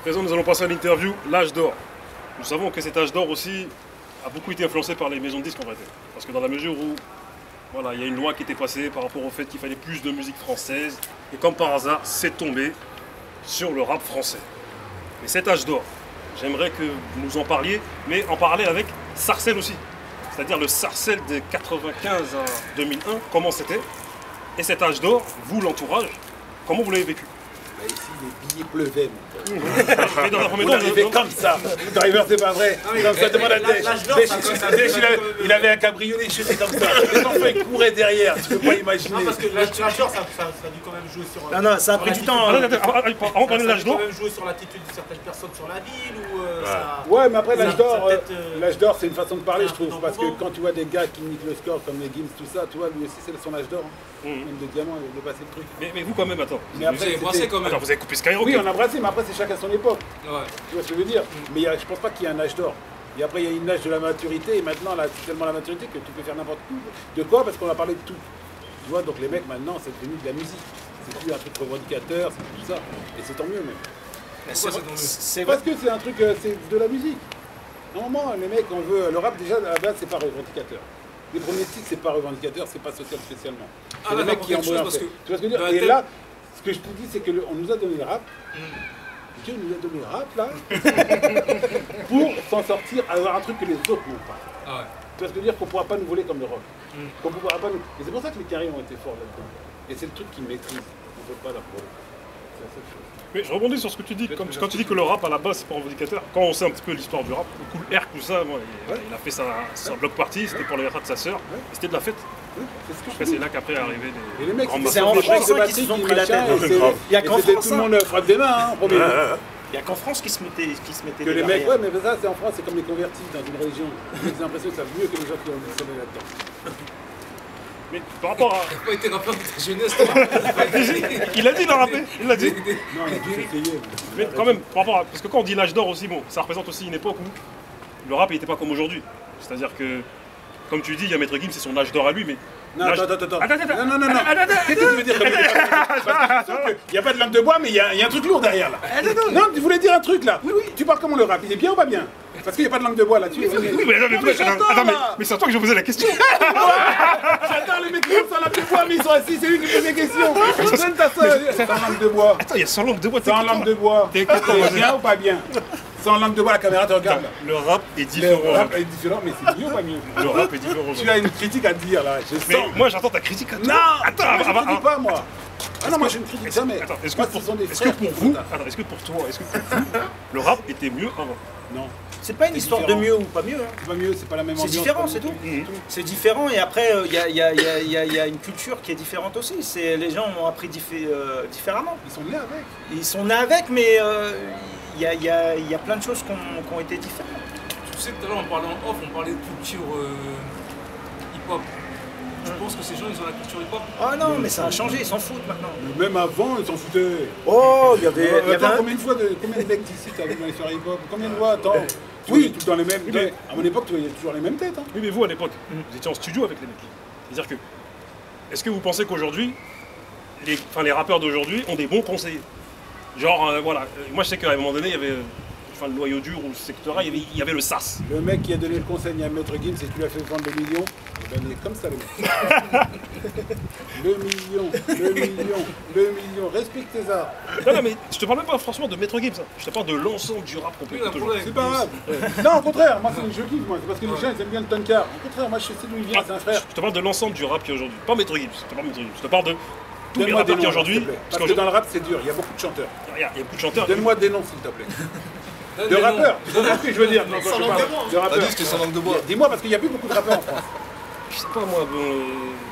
présent, nous allons passer à l'interview L'âge d'or. Nous savons que cet âge d'or aussi a beaucoup été influencé par les maisons de disques en vérité. Parce que dans la mesure où voilà, il y a une loi qui était passée par rapport au fait qu'il fallait plus de musique française, et comme par hasard, c'est tombé sur le rap français. Et cet âge d'or, j'aimerais que vous nous en parliez, mais en parler avec Sarcel aussi. C'est-à-dire le Sarcel de 95 à 2001, comment c'était. Et cet âge d'or, vous, l'entourage, comment vous l'avez vécu? Ici, les billets pleuvaient. Mais dans un premier Vous temps, arrivez comme ça. Driver, c'est pas vrai. Comme ça, demande à Dèche. Il avait un cabriolet, il chutait comme ça. Les enfants, ils couraient derrière. Tu peux pas imaginer. Non, parce que l'âge d'or, ça a dû quand même jouer sur. Non, ça a pris du temps. Avant de parler de l'âge d'or. Ça a quand même joué sur l'attitude de certaines personnes sur la ville ou ça. Ouais, mais après, l'âge d'or, ça c'est une façon de parler, je trouve. dans Parce que comment quand tu vois des gars qui niquent le score comme les Gims, tout ça, tu vois, lui aussi, c'est son âge d'or. Même de diamant, il a passé le truc. Mais vous quand même, attends. Mais Vous après, avez brassé quand même. Attends, vous avez coupé Skyrock. oui, on a brassé, mais après, c'est chacun son époque. Ouais. Tu vois ce que je veux dire? Mais je pense pas qu'il y ait un âge d'or. Et après, il y a une âge de la maturité, et maintenant, là, c'est tellement la maturité que tu peux faire n'importe quoi. De quoi? Parce qu'on a parlé de tout. Tu vois, donc les mecs, maintenant, c'est devenu de la musique. C'est plus un truc revendicateur, c'est plus ça. Et c'est tant mieux, même. C'est Parce que c'est un truc, c'est de la musique. Normalement, les mecs, on veut. Le rap, déjà, à la base, c'est pas revendicateur. Les premiers titres, c'est pas revendicateur, c'est pas social spécialement. C'est les mecs qui en veulent. Tu vois ce que je veux dire? Et là, ce que je te dis, c'est qu'on nous a donné le rap. Dieu nous a donné le rap, là, pour s'en sortir, avoir un truc que les autres n'ont pas. Ah ouais. Tu vois ce que je veux dire? Qu'on ne pourra pas nous voler comme le rock. Qu'on pourra pas nous... Et c'est pour ça que les carrés ont été forts là-dedans. Et c'est le truc qu'ils maîtrisent. On ne peut pas la voler. C'est la seule chose. Mais je rebondis sur ce que tu dis. Quand tu dis que le rap à la base c'est pas revendicateur, quand on sait un petit peu l'histoire du rap, le Cool Herc, tout ça, moi, il a fait sa block party, c'était pour le de sa sœur, et c'était de la fête. Oui, c'est ce que je Après dis. c'est là qu'après est arrivé Et les mecs, grandes c'est masses. en des France, mecs de qui se sont batterie pris la machin, tête. et c'est- Il y a qu'en et c'était France, tout le monde frappe des mains, hein, premier. Il n'y a qu'en France qui se mettait Que les mecs, ouais, mais ça, c'est en France, c'est comme les convertis dans une religion. J'ai l'impression que ça vaut mieux que les gens qui ont sonné là-dedans. Mais par rapport à. T'as pas été rappeur de ta jeunesse, toi. Il a dit de rapper, il l'a dit. Non, on a dû essayer. Mais quand même, par rapport à. Parce que quand on dit l'âge d'or aussi, bon, ça représente aussi une époque où le rap il n'était pas comme aujourd'hui. C'est-à-dire que, comme tu dis, il y a Maître Gims, c'est son âge d'or à lui, mais. Non, l'âge- attends. Attends. Non. Qu'est-ce que tu veux dire comme il n'y a pas de lampe de bois, mais il y a un truc lourd derrière là. Non, tu voulais dire un truc là. Oui. Tu parles comment le rap? Il est bien ou pas bien? Parce qu'il n'y a pas de lampe de bois là-dessus. Oui, mais mais c'est à toi que je posais la question. J'attends les mecs qui sont sans lampe de bois, mais ils sont assis, c'est lui qui pose des questions. Donne ta soeur. Sans lampe de bois. Attends, il y a 100 lampes de bois. Sans lampe de bois. T'es C'est bien ou pas bien? Sans lampe de bois, la caméra te regarde là. Le rap est Le différent. rap est différent, mais c'est mieux ou pas mieux? Le rap est différent. Tu as une critique à dire là, je Mais sens. moi j'entends ta critique à toi. Non, Attends, moi, je ne critique pas moi. Ah non, moi je ne critique jamais. Attends, est-ce Moi, que ce sont des pour frères vous, qui font ça. attends, est-ce que pour toi, le rap était mieux avant? Non, C'est pas une histoire de différent. mieux ou pas mieux. c'est pas mieux, c'est pas la même C'est ambiance. différent, comme c'est tout. Mhm. C'est différent et après il y a une culture qui est différente aussi. Les gens ont appris différemment. Ils sont nés avec. Ils sont nés avec, mais il y a plein de choses qui ont été différentes. Tu sais, tout à l'heure, on parlait en off, on parlait de culture hip-hop. Tu penses que ces gens, ils ont la culture hip-hop? Oh non, mais ça a changé, ils s'en foutent maintenant. Mais même avant, ils s'en foutaient. Oh, il y avait Attends, un... combien de mecs d'ici t'as vu dans les soirées hip-hop? Combien de fois? Attends. Tu Oui. voyais tout le temps les mêmes. Oui, mais- À mon époque, tu voyais toujours les mêmes têtes. Hein. Oui, mais vous à l'époque, vous étiez en studio avec les mecs. C'est-à-dire que, est-ce que vous pensez qu'aujourd'hui, les rappeurs d'aujourd'hui ont des bons conseillers? Genre, voilà, moi je sais qu'à un moment donné, il y avait le noyau dur ou ce secteur-là, il y avait le SAS. Le mec qui a donné le conseil à Maître Gims et qui lui a fait vendre le million, eh ben, il est comme ça le mec. le million, respecte tes arts. Non, mais je te parle même pas franchement de Maître Gims, hein. Je te parle de l'ensemble du rap qu'on peut Oui, écouter la aujourd'hui. C'est pas grave. Non, au contraire, moi c'est je kiffe, moi. C'est parce que les gens ils aiment bien le tonkar. Au contraire, moi je sais d'où il vient, c'est un frère. Je te parle de l'ensemble du rap qui est aujourd'hui. Pas Maître Gims, je te parle de Maître Gims. Je te parle de tous les Donne-moi des rappeurs qui noms, aujourd'hui. s'il te plaît. Parce que dans le rap c'est dur, il y a beaucoup de chanteurs. Il y a beaucoup de chanteurs. Donne-moi des noms s'il te plaît. Donne De des rappeurs, noms. tu comprends ce que je veux dire? Non, quand je parle de rappeurs. Disque sans langue de bois. Dis-moi parce qu'il n'y a plus beaucoup de rappeurs en France. Je sais pas moi, bon.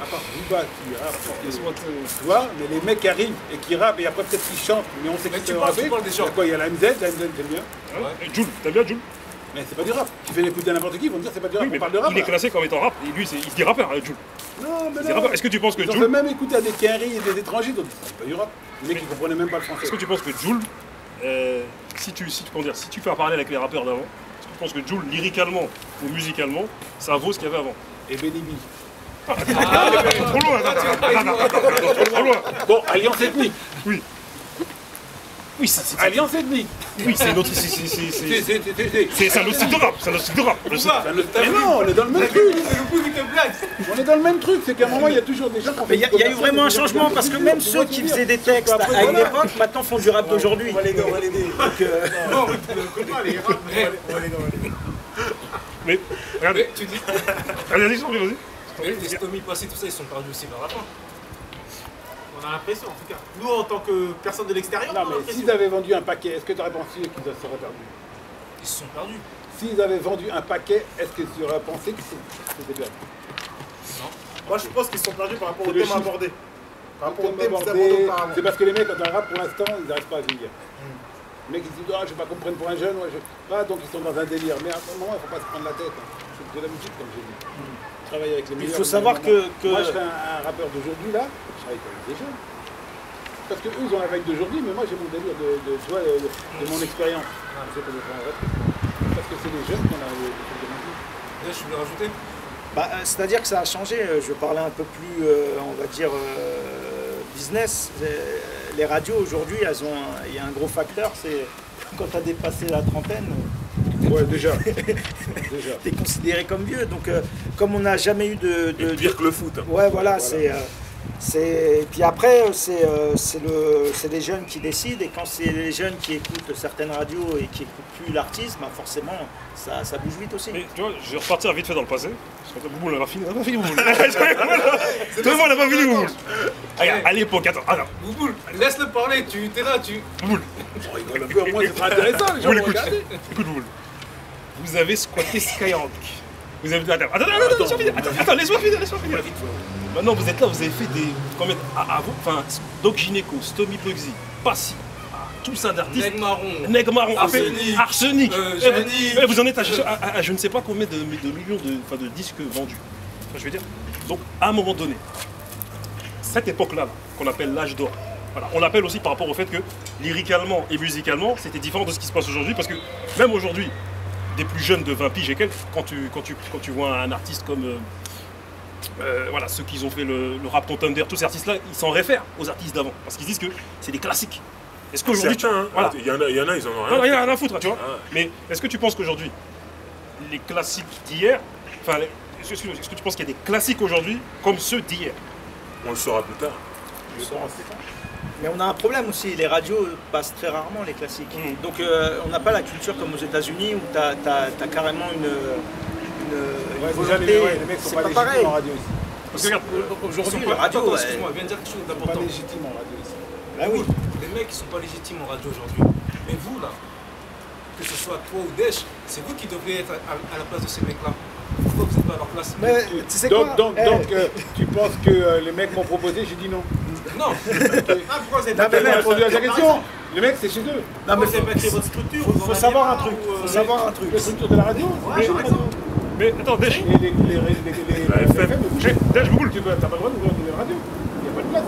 À part Booba qui rappe, Laisse-moi te- tu vois, mais les mecs qui arrivent et qui rappent et après peut-être qu'ils chantent, mais on sait Mais qu'ils tu sont parles- rappés. tu parles des gens. Il y a quoi? Il y a la MZ, t'aimes bien? Et Jul, t'aimes bien Jul? Mais c'est pas du rap. Tu fais l'écouter à n'importe qui, ils vont te dire c'est pas du rap. Oui, mais On parle de rap. il est là. classé comme étant rap, et lui, il se dit rappeur, Jul. Non, mais C'est rappeur. Est-ce que tu penses que Ils ont fait Jul. même écouter à des Kenry et des étrangers, donc c'est pas du rap. Les mecs qui comprenaient même pas le français. Est-ce que tu penses que Jul, si tu fais un parallèle avec les rappeurs d'avant, est-ce que tu penses que Jul, lyricalement ou musicalement, ça vaut ce qu'il y avait avant? Et Benny B. Trop loin, attends, trop loin. Bon, alliance ethnique. Oui. Oui, c'est Alliance ethnique. Oui, c'est notre. C'est un autre style de rap. C'est un autre style de rap. Mais non, on est dans le même truc. On est dans le même truc, c'est qu'à un moment, il y a toujours des gens qui ont fait. Mais il y a eu vraiment un changement parce que même ceux qui faisaient des textes à une époque, maintenant font du rap d'aujourd'hui. On va l'aider, on va l'aider. Non, on va l'aider. Mais, regardez. Tu dis. Vas-y, vas-y. Mais les Stomy passés, tout ça, ils sont perdus aussi vers la fin. On a l'impression en tout cas. Nous en tant que personne de l'extérieur, Non, on a mais l'impression. s'ils avaient vendu un paquet, est-ce que tu aurais pensé qu'ils se seraient perdus? Ils se sont perdus. S'ils avaient vendu un paquet, est-ce que tu aurais pensé qu'ils s'étaient perdus? Moi je pense qu'ils sont perdus par rapport au C'est le thème chiffre. abordé. Par rapport au Comme thème qu'ils abordé, abordent auparavant. c'est parce que les mecs, dans le rap, pour l'instant, ils n'arrivent pas à vieillir. Les mecs, ils se disent, ah, je vais pas comprendre pour un jeune, donc ils sont dans un délire. Mais à un moment, il ne faut pas se prendre la tête. C'est de la musique, comme j'ai dit. Je travaille avec les meilleurs. Il faut savoir que. Moi, je serais un rappeur d'aujourd'hui, là, je travaille avec des jeunes. Parce qu'eux, ils ont la vague d'aujourd'hui, mais moi, j'ai mon délire de mon expérience. C'est pas de faire un rap. Parce que c'est les jeunes qu'on a le truc de musique. Là, je voulais rajouter. C'est-à-dire que ça a changé. Je parlais un peu plus, on va dire, business. Les radios aujourd'hui, il y a un gros facteur, c'est quand tu as dépassé la trentaine. Ouais, déjà. T'es considéré comme vieux. Donc, comme on n'a jamais eu de. Pire que le foot. Ouais, voilà. Puis après, c'est les jeunes qui décident. Et quand c'est les jeunes qui écoutent certaines radios et qui n'écoutent plus l'artiste, forcément, ça bouge vite aussi. Mais tu vois, je vais repartir vite fait dans le passé. Parce que Bouboule, on n'a pas fini. On n'a pas fini, Bouboule. Tout le monde n'a pas fini, Bouboule. À l'époque, attends. Bouboule, laisse-le parler, t'es là, Bouboule. Moi, c'est très intéressant, les gens vont regarder. Écoute, Bouboule. Vous avez squatté Skyrock. Vous avez. Attends, laisse-moi finir. Maintenant, vous êtes là, vous avez fait des. Combien enfin, Doc Gynéco, Stomy Bugsy, Passy, tout ça d'artistes. Nègre Marron, Arsenic. Vous en êtes à je ne sais pas combien de millions de disques vendus. Je veux dire. Donc, à un moment donné, cette époque-là, qu'on appelle l'âge d'or, voilà, on l'appelle aussi par rapport au fait que lyricalement et musicalement, c'était différent de ce qui se passe aujourd'hui, parce que même aujourd'hui, des plus jeunes de 20 piges et quelques, quand tu vois un artiste comme voilà, ceux qui ont fait le rap contender, tous ces artistes-là, ils s'en réfèrent aux artistes d'avant, parce qu'ils disent que c'est des classiques. Est-ce qu'aujourd'hui, voilà. Il y en a, ils en ont rien. Non, il y en a rien à foutre, tu vois. Mais est-ce que tu penses qu'aujourd'hui, les classiques d'hier, enfin, est-ce que tu penses qu'il y a des classiques aujourd'hui comme ceux d'hier? On le saura plus tard. Mais on a un problème aussi, les radios passent très rarement les classiques. Donc on n'a pas la culture comme aux États-Unis où tu as carrément une volonté. Les mecs sont c'est pas pas pareil. légitimes en radio ici. Parce que regarde, Aujourd'hui, la radio, excuse-moi, viens de dire quelque chose Ils sont pas d'important. légitimes en radio ici. Bah oui. Les mecs, ils sont pas légitimes en radio aujourd'hui. Mais vous, là, que ce soit toi ou Desch, c'est vous qui devez être à la place de ces mecs-là. Pourquoi vous n'êtes pas à leur place? Mais tu sais quoi Donc, tu penses que les mecs m'ont proposé, j'ai dit non. Non. Pourquoi vous avez Non, pas mais créé répondu à ta question. Les mecs, c'est chez eux. Non, mais vous avez pas créé votre structure? faut savoir un truc. Faut savoir un truc. La structure de la radio. Ouais, par exemple. mais attends, Dej, La FM. Dej, Bouboule, Tu n'as pas le droit d'ouvrir une nouvelle radio. Il n'y a pas de place.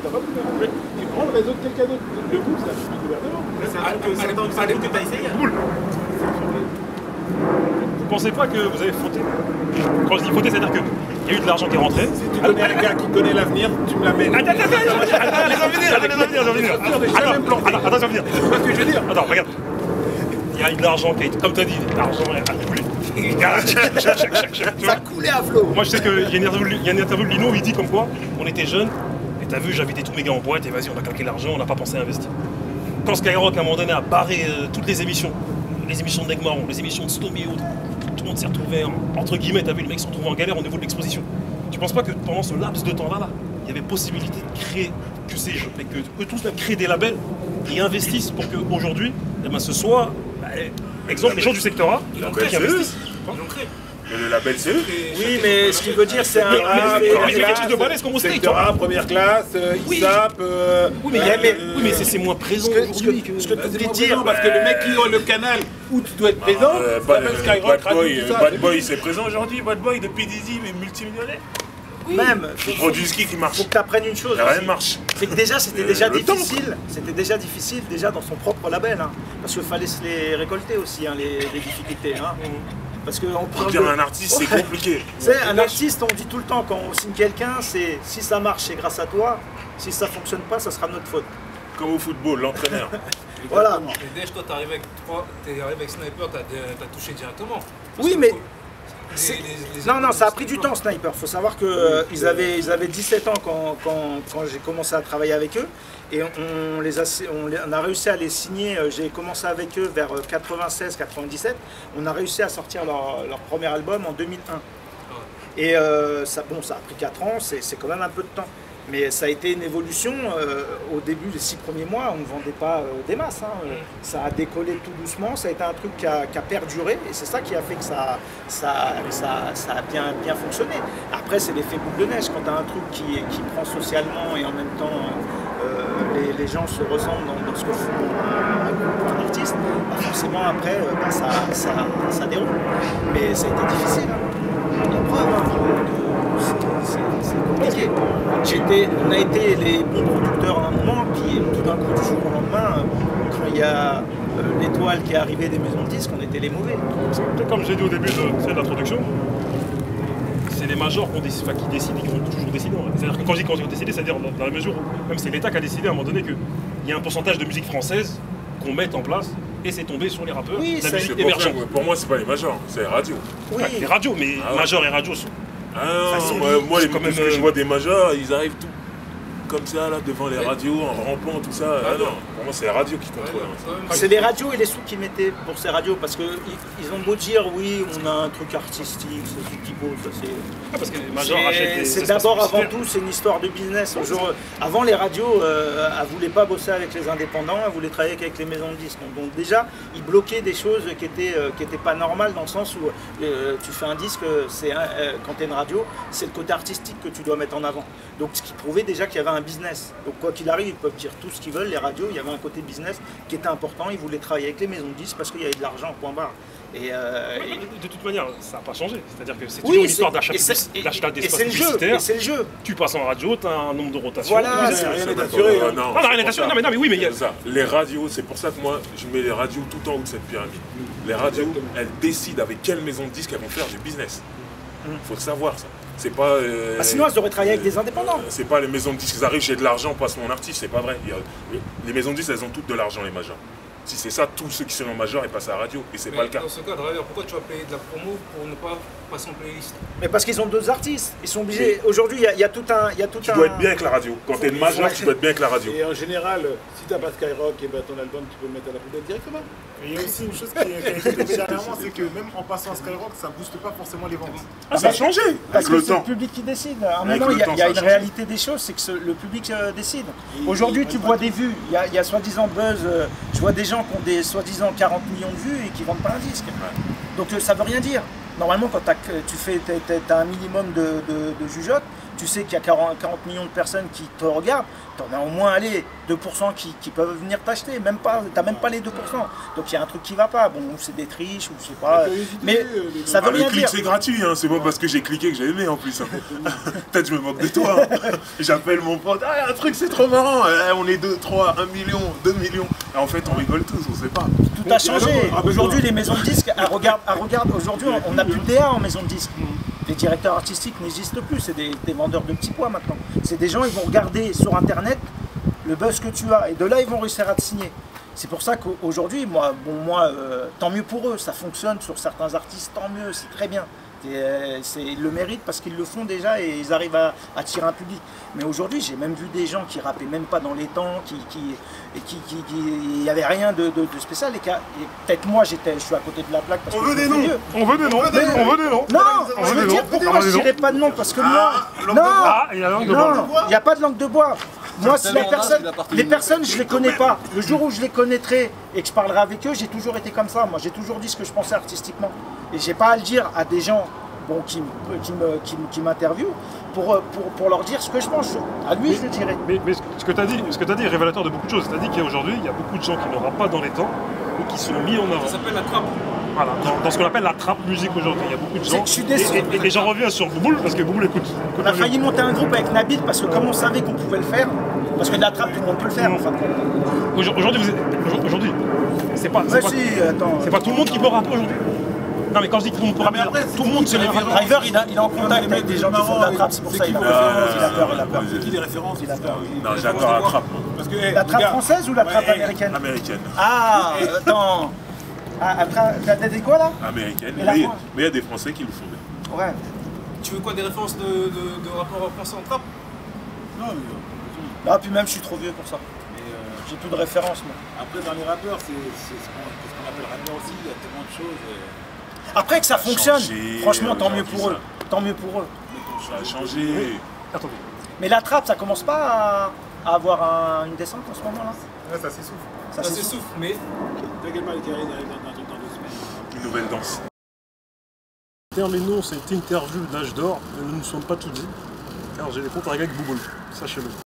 T'as pas de nouvelle radio. Tu prends le réseau de quelqu'un d'autre. Le groupe, c'est un truc de gouvernement. C'est un truc que t'as essayé. Bouboule. Vous pensez pas que vous avez fauté? Quand je dis fauté, c'est-à-dire qu'il y a eu de l'argent qui est rentré. Si tu connais un gars qui connaît l'avenir, tu me l'amènes. Attends, j'en venir. Attends, j'en venir. Tu vois ce que je veux dire? Attends, regarde. Il y a eu de l'argent qui a été, comme tu as dit, l'argent a coulé. Ça coulait à flot. Moi, je sais qu'il y a une interview de Lino où il dit comme quoi on était jeunes, et t'as vu, j'invitais tous mes gars en boîte, et vas-y, on a claqué l'argent, on n'a pas pensé à investir. Quand Skyrock, à un moment donné, a barré toutes les émissions de Nègre Marron, les émissions de Stomy et autres, tout le monde s'est retrouvé, entre guillemets, t'as vu, les mecs se retrouvent en galère au niveau de l'exposition. Tu penses pas que pendant ce laps de temps-là, il y avait possibilité de créer que ces jeux, et que eux tous créent des labels et investissent pour qu'aujourd'hui, ce soit, exemple, les gens du secteur A, qui investissent. Ils l'ont créé. Mais le label, c'est eux. Oui, mais ce qu'il veut dire, c'est un. Mais il fait quelque chose de balèze comme au steak, Secteur toi. A, première classe, Oui. ISAP. Oui, mais c'est moins présent aujourd'hui que... Ce que tu dis dire, parce que le mec qui a le canal où tu dois être présent, ça s'appelle Skyrock, Bad Boy, Radio, tout ça. Bad Boy, c'est présent aujourd'hui. Bad Boy, depuis Dizzy, mais multimillionnaire. même, Ils produisent qui marche. faut que tu apprennes une chose. Rien aussi. marche. C'est que déjà, c'était déjà le temps, difficile. C'était déjà difficile déjà dans son propre label, hein, parce qu'il fallait se les récolter aussi, hein, les difficultés. Hein. Parce que on Pour dire un artiste, c'est compliqué. Tu sais, un artiste, on dit tout le temps quand on signe quelqu'un, c'est si ça marche, c'est grâce à toi. Si ça fonctionne pas, ça sera notre faute. Comme au football, l'entraîneur. Voilà. Et Dej, toi, t'es arrivé avec Sniper, t'as touché directement. Oui, mais... Non, ça a pris du temps, Sniper. Il faut savoir qu'ils avaient 17 ans quand j'ai commencé à travailler avec eux. Et on a réussi à les signer. J'ai commencé avec eux vers 96-97. On a réussi à sortir leur premier album en 2001. Et ça a pris 4 ans, c'est quand même un peu de temps. Mais ça a été une évolution. Au début, les 6 premiers mois, on ne vendait pas des masses. Ça a décollé tout doucement. Ça a été un truc qui a perduré. Et c'est ça qui a fait que ça a bien fonctionné. Après, c'est l'effet boule de neige. Quand tu as un truc qui prend socialement et en même temps, les gens se ressemblent dans ce que font un artiste, forcément, après, ça déroule. Mais ça a été difficile. La preuve, c'est compliqué. On a été les bons producteurs à un moment, puis tout d'un coup, du jour au lendemain, quand il y a l'étoile qui est arrivée des maisons de disques, on était les mauvais. Comme j'ai dit au début de l'introduction, c'est les majors qui décident, qui vont toujours décider. C'est-à-dire que quand je dis qu'ils ont décidé, c'est-à-dire dans la mesure où même c'est l'État qui a décidé à un moment donné qu'il y a un pourcentage de musique française qu'on mette en place. Et c'est tombé sur les rappeurs. Oui, la musique émergente. Pour moi, c'est pas les majors, c'est les radios. Oui. Ouais, les radios, mais majors et radios sont. Moi, les musiques que je vois des majors, ils arrivent tout comme ça, là, devant les radios, en rampant, tout ça. Non, pour moi, c'est les radios qui contrôlent. C'est les radios et les sous qu'ils mettaient pour ces radios, parce qu'ils ont beau dire, oui, on a un truc artistique, c'est ce qui vaut, ça c'est... parce que les majors achètent des... C'est d'abord, avant tout, c'est une histoire de business. Avant, les radios, elles ne voulaient pas bosser avec les indépendants, elles voulaient travailler avec les maisons de disques. Donc déjà, ils bloquaient des choses qui étaient pas normales, dans le sens où tu fais un disque, quand tu es une radio, c'est le côté artistique que tu dois mettre en avant. Donc ce qui prouvait déjà qu'il y avait un business. Donc quoi qu'il arrive, ils peuvent dire tout ce qu'ils veulent, les radios, il y avait un côté business qui était important, ils voulaient travailler avec les maisons de disques parce qu'il y avait de l'argent, point barre. De toute manière, ça n'a pas changé. C'est-à-dire que c'est toujours une histoire d'achat d'espace publicitaire. C'est le jeu. Tu passes en radio, tu as un nombre de rotations. Voilà, c'est rien n'est assuré. Non, rien n'est assuré. Non, mais oui, mais il y a... Les radios, c'est pour ça que moi, je mets les radios tout en haut de cette pyramide. Les radios, elles décident avec quelle maison de disques elles vont faire du business. Faut le savoir, ça. C'est pas. Sinon, elles auraient travaillé avec des indépendants. C'est pas les maisons de disques, ils arrivent, j'ai de l'argent, passe mon artiste, c'est pas vrai. Les maisons de disques, elles ont toutes de l'argent, les majors. Si c'est ça, tous ceux qui sont en major, ils passent à la radio, et c'est pas le cas. Dans ce cas, Driver, pourquoi tu vas payer de la promo pour ne pas passer en playlist? Mais parce qu'ils ont d'autres artistes, ils sont obligés. Aujourd'hui, il y a tout un. Tu dois être bien avec la radio. Quand tu es une major, tu dois être bien avec la radio. Et en général, si t'as pas Skyrock, et ben ton album, tu peux le mettre à la poubelle directement. Et il y a aussi une chose qui a été dernièrement, c'est que même en passant à Skyrock, ça booste pas forcément les ventes. Ça a changé parce avec le que temps. c'est le public qui décide. À un moment, il y a une réalité des choses, c'est que le public décide. Aujourd'hui, tu vois des vues, il y a soi-disant buzz, je vois des gens qui ont des soi-disant 40 millions de vues et qui vendent pas un disque. Donc ça veut rien dire. Normalement, quand t'as un minimum de jugeote, tu sais qu'il y a 40 millions de personnes qui te regardent, t'en as au moins 2% qui peuvent venir t'acheter, t'as même pas les 2%. Donc il y a un truc qui va pas, bon c'est des triches ou je sais pas, mais ça veut rien dire. C'est gratuit, hein. C'est pas parce que j'ai cliqué que j'ai aimé en plus. Peut-être je me moque de toi. J'appelle mon pote, un truc c'est trop marrant, on est 2, 3, 1 million, 2 millions. Et en fait on rigole tous, on sait pas. Tout a changé. Aujourd'hui les maisons de disques, regarde, aujourd'hui on n'a plus de DA en maison de disques. Les directeurs artistiques n'existent plus, c'est des vendeurs de petits pois maintenant. C'est des gens, ils vont regarder sur internet le buzz que tu as et de là ils vont réussir à te signer. C'est pour ça qu'aujourd'hui, moi, tant mieux pour eux, ça fonctionne sur certains artistes, tant mieux, c'est très bien. Ils le méritent parce qu'ils le font déjà et ils arrivent à attirer un public. Mais aujourd'hui, j'ai même vu des gens qui rappaient même pas dans les temps, il n'y avait rien de spécial. Et peut-être moi, je suis à côté de la plaque parce que on veut des noms. On veut des noms. Non, je veux dire pourquoi je dirais pas de nom parce que moi, il n'y a pas de langue de bois. Moi, si les personnes, je les connais pas. Le jour où je les connaîtrai et que je parlerai avec eux, j'ai toujours été comme ça. Moi, j'ai toujours dit ce que je pensais artistiquement. Et j'ai pas à le dire à des gens qui m'interviewent pour leur dire ce que je pense. À lui, je le dirais. Mais ce que tu as dit est révélateur de beaucoup de choses. C'est-à-dire qu'aujourd'hui, il y a beaucoup de gens qui n'auront pas dans les temps et qui sont mis en avant. Ça s'appelle la trappe. Voilà, dans ce qu'on appelle la trappe musique aujourd'hui, il y a beaucoup de gens. Je suis déçu. Et j'en reviens sur Bouboule parce que Bouboule écoute. On a failli monter un groupe avec Nabil parce que comme on savait qu'on pouvait le faire, parce que de la trappe tout le monde peut le faire en fin de compte. Aujourd'hui, c'est pas tout le monde qui peut rapper aujourd'hui. Non, mais quand je dis que tout le monde pourra bien, tout le monde se les verra. Driver, il est en contact avec des gens qui font de la trappe, c'est pour ça qu'il a peur. C'est qui les références? Il a peur. Non, j'adore la trappe. Parce que, La trappe française ou la trappe américaine? Américaine. Ah, attends. T'as dit quoi là? Américaine. Et la Mais France il y a des Français qui le font bien. Ouais. Tu veux quoi, des références de rapport français en trappe? Non, mais Ah, puis même, je suis trop vieux pour ça. J'ai plus de référence, moi. après, dans les rappeurs, c'est ce qu'on appelle rappeur aussi, il y a tellement de choses. Après que ça fonctionne, changé, franchement, tant mieux aujourd'hui, pour eux. ça. Tant mieux pour eux. Ça a changé. Attendez. Mais la trappe, ça commence pas à avoir une descente en ce moment-là? Ouais, ça s'essouffle. Ça s'essouffle, mais T'inquiète pas, les carrés arrivent dans 2 semaines. Une nouvelle danse. Terminons cette interview d'âge d'or, et nous ne sommes pas tous dit, car j'ai des comptes à régler avec Bouboule, sachez-le.